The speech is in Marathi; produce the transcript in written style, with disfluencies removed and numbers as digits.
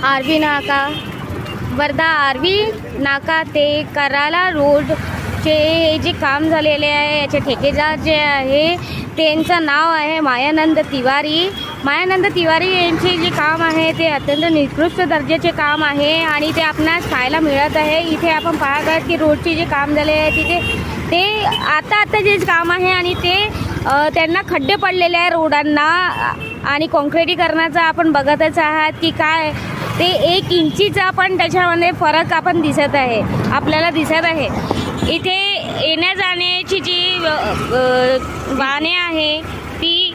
आरवी नाका, वर्धा आरवी नाका ते कराला रोडचे हे जे काम झालेले आहे, याचे ठेकेदार जे आहे त्यांचं नाव आहे मायानंद तिवारी. मायानंद तिवारी यांचे जे काम आहे ते अत्यंत निकृष्ट दर्जाचे काम आहे आणि ते आपणास पाहायला मिळत आहे. इथे आपण पाहत आहात की रोडचे जे काम झाले आहे तिथे ते आता जे काम आहे आणि ते त्यांना खड्डे पडलेले आहे रोडांना आणि कॉन्क्रिटीकरणाचा आपण बघतच आहात की काय ते 1 इंचीचा पण त्याच्यामध्ये फरक आपण दिसत आहे, आपल्याला दिसत आहे. इथे येण्या जाण्याची जी वाहने आहे ती